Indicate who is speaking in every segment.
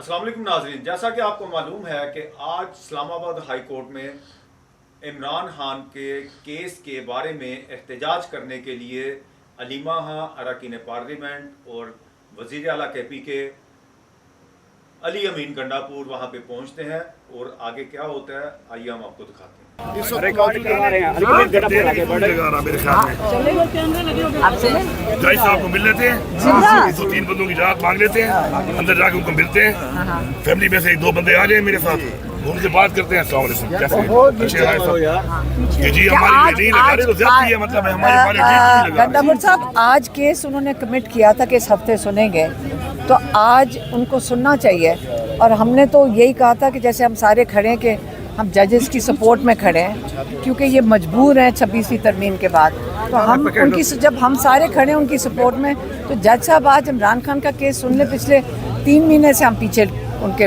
Speaker 1: अस्सलाम वालेकुम नाज़रीन, जैसा कि आपको मालूम है कि आज इस्लामाबाद हाई कोर्ट में इमरान खान के केस के बारे में एहतजाज करने के लिए अलीमा अरकान पार्लियामेंट और वज़ीर आला KP के अली अमीन गंडापुर वहाँ पे पहुँचते हैं और आगे क्या होता है आइए हम आपको दिखाते हैं।
Speaker 2: जज साहब को मिल लेते हैं, 2-3 बंदों की रात मांग लेते हैं, अंदर जाके उनको मिलते हैं। फैमिली में से 1-2 बंदे आ जाए मेरे साथ, उनसे बात करते हैं। अस्सलाम वालेकुम, कैसे अच्छे हैं जी? हमारी नहीं लगा रहे तो ज्यादती है, मतलब है हमारे बारे में।
Speaker 3: गंडापुर साहब आज केस उन्होंने कमिट किया था कि इस हफ्ते सुनेंगे, तो आज उनको सुनना चाहिए। और हमने तो यही कहा था कि जैसे हम सारे खड़े हैं कि हम जजेस की सपोर्ट में खड़े हैं, क्योंकि ये मजबूर हैं 26वीं तरमीम के बाद। तो हम उनकी जब हम सारे खड़े हैं उनकी सपोर्ट में, तो जज साहब आज इमरान खान का केस सुन ले। पिछले 3 महीने से हम पीछे उनके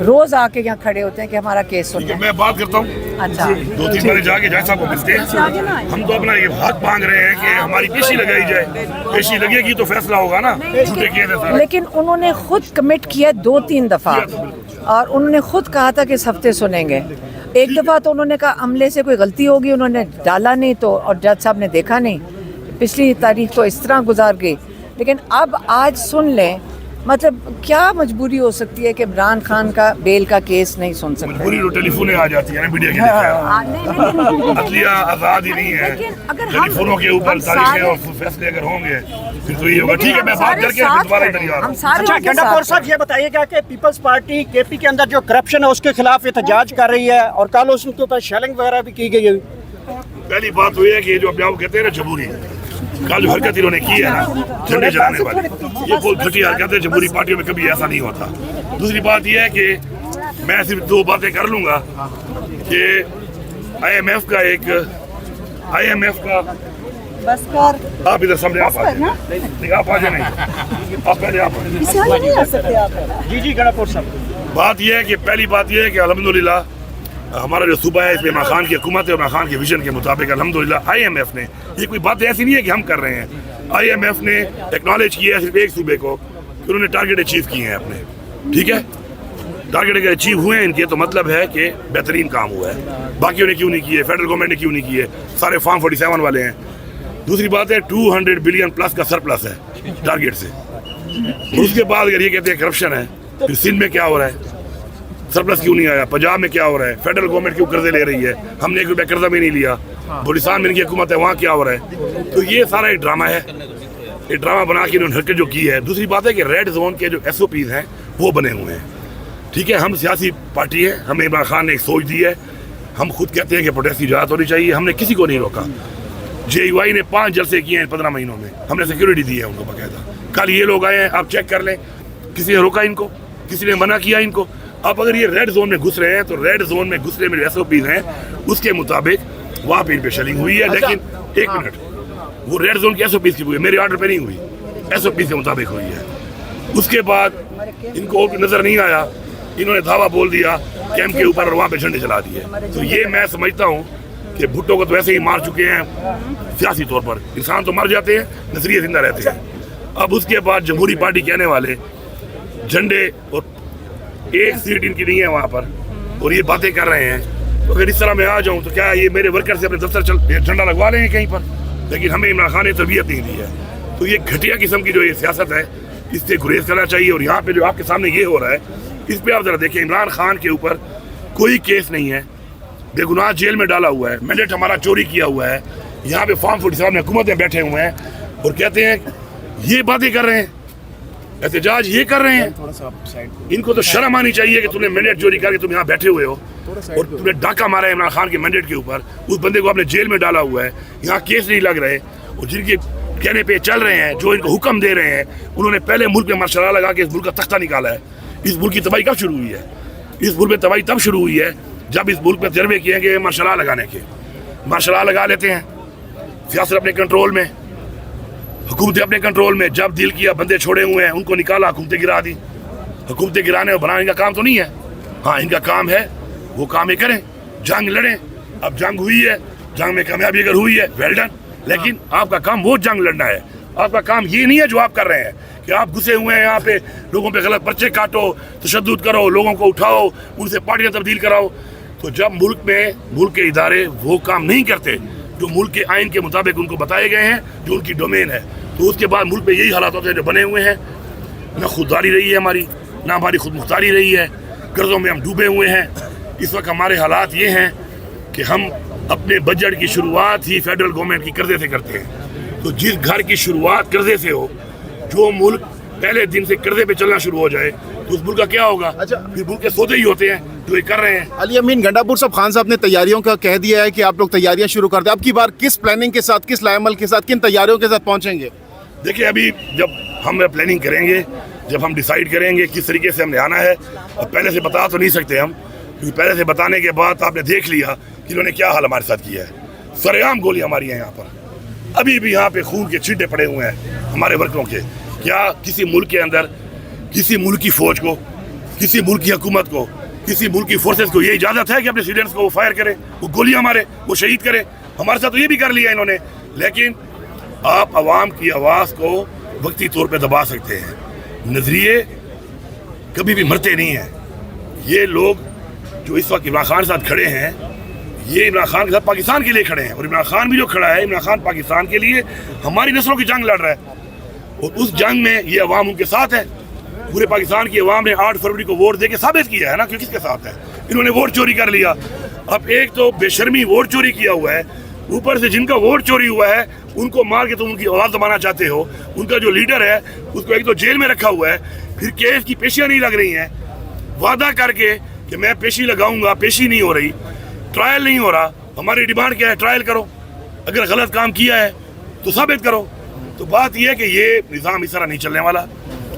Speaker 3: रोज आके यहाँ खड़े होते हैं कि हमारा केस सुन।
Speaker 2: मैं बात करता हूँ।
Speaker 3: अच्छा,
Speaker 2: 2-3 बार जाके जज साहब को मिलते हैं। हम तो अपना ये हक मांग रहे हैं कि हमारी पेशी लगाई जाए। पेशी लगेगी तो फैसला होगा ना, झूठे केस है।
Speaker 3: लेकिन उन्होंने खुद कमिट किया 2-3 दफा, और उन्होंने खुद कहा था कि इस हफ्ते सुनेंगे। एक दफा तो उन्होंने कहा अमले से कोई गलती होगी, उन्होंने डाला नहीं तो, और जज साहब ने देखा नहीं। पिछली तारीख तो इस तरह गुजार गई, लेकिन अब आज सुन लें। मतलब क्या मजबूरी हो सकती है कि इमरान खान का बेल का केस नहीं सुन सकते?
Speaker 2: मजबूरी तो टेलीफोन आ जाती है ना, मीडिया की अदलिया आजाद ही नहीं है। टेलीफोनों के ऊपर तारीखें और फैसले अगर होंगे फिर तो ये होगा। ठीक है, मैं बात करके दोबारा इधर आ रहा हूं।
Speaker 4: अच्छा, गंडापुर साहब ये बताइएगा कि पीपल्स पार्टी KP के अंदर जो करप्शन है उसके खिलाफ एहतजाज कर रही है, और कल उसके ऊपर शेलिंग वगैरह भी की गई है।
Speaker 2: पहली बात तो ये है कि जो अपने आप कहते हैं ना जमहूरी, कल जो हरकत इन्होंने की है ना झंडे जलाने वाली, ये बहुत घटिया हरकत है। जमहूरी पार्टियों में कभी ऐसा नहीं होता। दूसरी बात ये है कि मैं सिर्फ 2 बातें कर लूँगा कि IMF का
Speaker 3: बस कर,
Speaker 2: आप इधर सामने आप आ जाए, आप आ जाए, नहीं आप पहले आप
Speaker 3: नहीं आ सकते आप।
Speaker 4: जी गंडापुर साहब,
Speaker 2: बात यह है कि पहली बात यह है कि अल्हम्दुलिल्लाह हमारा जो सूबा है इसमें इमरान खान की हुकूमत है, इमरान खान के विजन के मुताबिक अल्हम्दुलिल्लाह IMF ने, ये कोई बात ऐसी नहीं है कि हम कर रहे हैं, IMF ने एक्नॉलेज किया है सिर्फ एक सूबे को कि उन्होंने टारगेट अचीव किए हैं अपने। ठीक है, टारगेट अगर अचीव हुए हैं इनके तो मतलब है कि बेहतरीन काम हुआ है। बाकियों ने क्यों नहीं किए? फेडरल गवर्नमेंट ने क्यों नहीं किए? सारे फॉर्म 47 वाले हैं। दूसरी बात है 200 बिलियन प्लस का सरप्लस है टारगेट से। उसके बाद अगर ये कहते हैं करप्शन है, फिर सिंध में क्या हो रहा है? सरप्लस क्यों नहीं आया? पंजाब में क्या हो रहा है? फेडरल गवर्नमेंट क्यों कर्जे ले रही है? हमने 1 रुपया कर्जा भी नहीं लिया। बलूचिस्तान में इनकी हुकूमत है, वहाँ क्या हो रहा है? तो ये सारा एक ड्रामा है। ये ड्रामा बना के इन्होंने हरकत जो की है। दूसरी बात है कि रेड जोन के जो SOPs हैं वो बने हुए हैं। ठीक है, हम सियासी पार्टी है, हमें इमरान खान ने एक सोच दी है। हम खुद कहते हैं कि प्रोटेस्ट की इजाज़त होनी चाहिए। हमने किसी को नहीं रोका। JUI ने 5 जलसे किए हैं 15 महीनों में, हमने सिक्योरिटी दी है उनको बाकायदा। कल ये लोग आए हैं, आप चेक कर लें, किसी ने रोका इनको? किसी ने मना किया इनको? अब अगर ये रेड जोन में घुस रहे हैं तो रेड जोन में घुसने में जो SOPs हैं उसके मुताबिक वहाँ पे इन पे शेलिंग हुई है। लेकिन एक मिनट, वो रेड जोन की SOPs की हुई है, मेरे ऑर्डर पे नहीं हुई, SOPs के मुताबिक हुई है। उसके बाद इनको नजर नहीं आया, इन्होंने धावा बोल दिया कैंप के ऊपर और वहाँ पे झंडे चला दिए। तो ये मैं समझता हूँ कि भुट्टो को तो वैसे ही मार चुके हैं सियासी तौर पर। इंसान तो मर जाते हैं, नजरिए जिंदा रहते हैं। अब उसके बाद जमहूरी पार्टी कहने वाले झंडे और 1 सीट इनकी नहीं है वहाँ पर, और ये बातें कर रहे हैं। तो अगर इस तरह मैं आ जाऊँ तो क्या ये मेरे वर्कर से अपने दफ्तर झंडा लगवा लेंगे कहीं पर? लेकिन हमें इमरान खान ने तरबियत नहीं दी है। तो ये घटिया किस्म की जो ये सियासत है, इससे गुरेज करना चाहिए। और यहाँ पे जो आपके सामने ये हो रहा है, इस पर आप जरा देखें, इमरान खान के ऊपर कोई केस नहीं है, बेगुनाह जेल में डाला हुआ है, मैंडेट हमारा चोरी किया हुआ है। यहाँ पे फॉर्म 47 में हुकूमतें बैठे हुए हैं और कहते हैं ये बातें कर रहे हैं, एहतजाज ये कर रहे हैं। इनको तो शर्म आनी चाहिए कि तुमने मैंडेट चोरी करके तुम यहाँ बैठे हुए हो और तुमने डाका मारा है इमरान खान के मैंडेट के ऊपर। उस बंदे को आपने जेल में डाला हुआ है, यहाँ केस नहीं लग रहे, और जिनके कहने पे चल रहे हैं, जो इनको हुक्म दे रहे हैं, उन्होंने पहले मुल्क में मार्शल लगा के इस मुल्क का तख्ता निकाला है। इस मुल्क की तबाही कब शुरू हुई है? इस मुल्क में तबाही तब शुरू हुई है जब इस मुल्क में तजर्बे किए गए मार्शल लगाने के। मार्शल लगा लेते हैं, सियासत अपने कंट्रोल में, हुकूमतें अपने कंट्रोल में। जब दिल किया बंदे छोड़े हुए हैं, उनको निकाला, हुकूमतें गिरा दी। हुकूमतें गिराने और बनाने का काम तो नहीं है। हाँ, इनका काम है, वो काम ही करें, जंग लड़ें। अब जंग हुई है, जंग में कामयाबी अगर हुई है वेल डन, लेकिन आपका काम वो जंग लड़ना है। आपका काम ये नहीं है जो आप कर रहे हैं कि کہ آپ گھسے ہوئے ہیں یہاں پہ, لوگوں پہ غلط پرچے کاٹو, تشدد کرو, لوگوں کو اٹھاؤ, ان سے پارٹیاں تبدیل کراؤ. تو جب ملک کے ادارے وہ کام نہیں کرتے جو ملک کے آئین کے مطابق ان کو بتائے گئے ہیں, جو ان کی ڈومین ہے, تو اس کے بعد ملک میں یہی حالات ہوتے ہیں جو بنے ہوئے ہیں. نہ خودداری رہی ہے ہماری, نہ ہماری خود مختاری رہی ہے, قرضوں میں ہم ڈوبے ہوئے ہیں. اس وقت ہمارے حالات یہ ہیں کہ ہم اپنے بجٹ کی شروعات ہی فیڈرل گورنمنٹ کی قرضے سے کرتے ہیں. تو جس گھر کی شروعات قرضے سے ہو, جو ملک پہلے دن سے قرضے پہ چلنا شروع ہو جائے, تو اس ملک کا کیا ہوگا؟ پھر ملک کے سودے ہی ہوتے ہیں جو یہ کر رہے ہیں.
Speaker 5: علی امین گنڈا پور صاحب, خان صاحب نے تیاریوں کا کہہ دیا ہے کہ آپ لوگ تیاریاں شروع کر دیں. اب کی بار کس پلاننگ کے ساتھ, کس لائے عمل کے ساتھ, کن تیاریوں کے ساتھ پہنچیں گے؟
Speaker 2: دیکھیں, ابھی جب ہم پلاننگ کریں گے, جب ہم ڈیسائیڈ کریں گے کس طریقے سے ہم نے آنا ہے, اب پہلے سے بتا تو نہیں سکتے ہم, کیونکہ پہلے سے بتانے کے بعد آپ نے دیکھ لیا کہ انہوں نے کیا حال ہمارے ساتھ کیا ہے. سر عام گولیاں ماری ہیں یہاں پر, ابھی بھی یہاں پہ خون کے چھینٹے پڑے ہوئے ہیں ہمارے ورکروں کے. کیا کسی ملک کے اندر کسی ملک کی فوج کو, کسی ملک کی حکومت کو, کسی ملک کی فورسز کو یہ اجازت ہے کہ اپنے سٹیزنز کو وہ فائر کرے, وہ گولیاں مارے, وہ شہید کرے؟ ہمارے ساتھ تو یہ بھی کر لیا انہوں نے. لیکن آپ عوام کی آواز کو وقتی طور پہ دبا سکتے ہیں. نظریے کبھی بھی مرتے نہیں ہیں. یہ لوگ جو اس وقت عمران خان کے ساتھ کھڑے ہیں, یہ عمران خان کے ساتھ پاکستان کے لیے کھڑے ہیں, اور عمران خان بھی جو کھڑا ہے, عمران خان پاکستان کے لیے ہماری نسلوں کی جنگ لڑ رہا ہے, اور اس جنگ میں یہ عوام ان کے ساتھ ہے. پورے پاکستان کی عوام نے 8 فروری کو ووٹ دے کے ثابت کیا ہے نا کہ کس کے ساتھ ہے. انہوں نے ووٹ چوری کر لیا. اب ایک تو بے شرمی ووٹ چوری کیا ہوا ہے, اوپر سے جن کا ووٹ چوری ہوا ہے ان کو مار کے تم ان کی آواز دبانا چاہتے ہو. ان کا جو لیڈر ہے اس کو ایک تو جیل میں رکھا ہوا ہے, پھر کیس کی پیشیاں نہیں لگ رہی ہیں, وعدہ کر کے کہ میں پیشی لگاؤں گا, پیشی نہیں ہو رہی, ٹرائل نہیں ہو رہا. ہماری ڈیمانڈ کیا ہے؟ ٹرائل کرو, اگر غلط کام کیا ہے تو ثابت کرو. تو بات یہ ہے کہ یہ نظام اس طرح نہیں چلنے والا.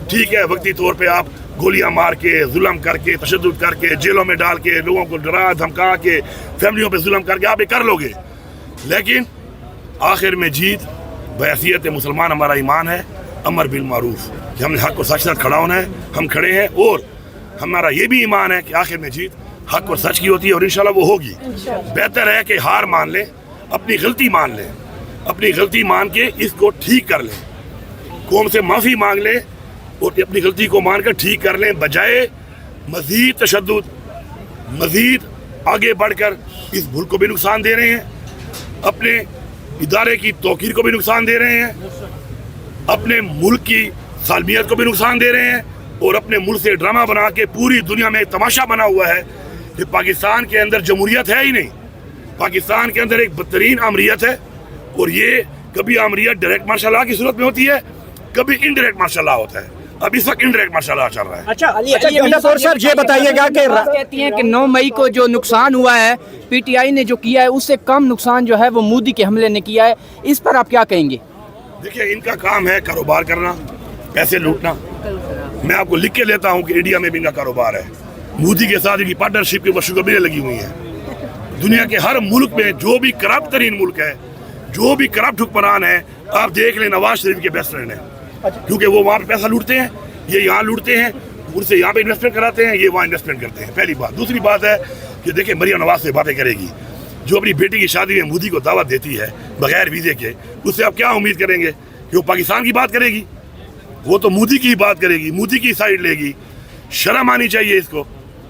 Speaker 2: ٹھیک ہے, وقتی طور پہ آپ گولیاں مار کے, ظلم کر کے, تشدد کر کے, جیلوں میں ڈال کے, لوگوں کو ڈرا دھمکا کے, فیملیوں پہ ظلم کر کے آپ یہ کر لو گے, لیکن آخر میں جیت بحیثیت مسلمان ہمارا ایمان ہے, امر بالمعروف, کہ ہم نے حق اور سچ کے ساتھ کھڑا ہونا ہے. ہم کھڑے ہیں, اور ہمارا یہ بھی ایمان ہے کہ آخر میں جیت حق اور سچ کی ہوتی ہے, اور انشاءاللہ وہ ہوگی. بہتر ہے کہ ہار مان لیں, اپنی غلطی مان لیں, اپنی غلطی مان کے اس کو ٹھیک کر لیں, قوم سے معافی مانگ لیں اور اپنی غلطی کو مان کر ٹھیک کر لیں, بجائے مزید تشدد, مزید آگے بڑھ کر اس ملک کو بھی نقصان دے رہے ہیں, اپنے ادارے کی توقیر کو بھی نقصان دے رہے ہیں, اپنے ملک کی سالمیت کو بھی نقصان دے رہے ہیں, اور اپنے ملک سے ڈرامہ بنا کے پوری دنیا میں ایک تماشا بنا ہوا ہے کہ پاکستان کے اندر جمہوریت ہے ہی نہیں. پاکستان کے اندر ایک بدترین آمریت ہے, اور یہ کبھی آمریت ڈائریکٹ مارشل لا کی صورت میں ہوتی ہے, کبھی انڈائریکٹ مارشل لا ہوتا ہے. اب اس وقت انڈائریکٹ مارشل لا چل رہا ہے.
Speaker 4: اچھا گنڈا پور صاحب, یہ بتائیے گا کہ
Speaker 6: کہتی ہیں کہ 9 مئی کو جو نقصان ہوا ہے پی ٹی آئی نے جو کیا ہے اس سے کم نقصان جو ہے وہ مودی کے حملے نے کیا ہے, اس پر آپ کیا کہیں گے؟
Speaker 2: دیکھیے, ان کا کام ہے کاروبار کرنا, پیسے لوٹنا. میں آپ کو لکھ کے لیتا ہوں کہ انڈیا میں بھی ان کا کاروبار ہے. مودی کے ساتھ ان کی پارٹنرشپ کے اوپر شگربیریں لگی ہوئی ہیں. دنیا کے ہر ملک میں جو بھی کرپٹ ترین ملک ہے, جو بھی کرپٹ حکمران ہے, آپ دیکھ لیں نواز شریف کے بیسٹ فرینڈ ہیں, کیونکہ وہ وہاں پہ پیسہ لوٹتے ہیں, یہ یہاں لوٹتے ہیں, ان سے یہاں پہ انویسٹمنٹ کراتے ہیں, یہ وہاں انویسٹمنٹ کرتے ہیں. پہلی بات. دوسری بات ہے کہ دیکھیں, مریم نواز سے باتیں کرے گی, جو اپنی بیٹی کی شادی میں مودی کو دعوت دیتی ہے بغیر ویزے کے, اس سے آپ کیا امید کریں گے کہ وہ پاکستان کی بات کرے گی؟ وہ تو مودی کی بات کرے گی, مودی کی سائڈ لے گی. شرم آنی چاہیے اس کو.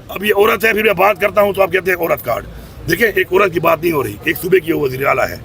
Speaker 2: اب یہ عورت ہے, پھر میں بات کرتا ہوں تو آپ کہتے ہیں عورت کارڈ. دیکھیں, ایک عورت کی بات نہیں ہو رہی, ایک صوبے کی وہ وزیر اعلیٰ ہے,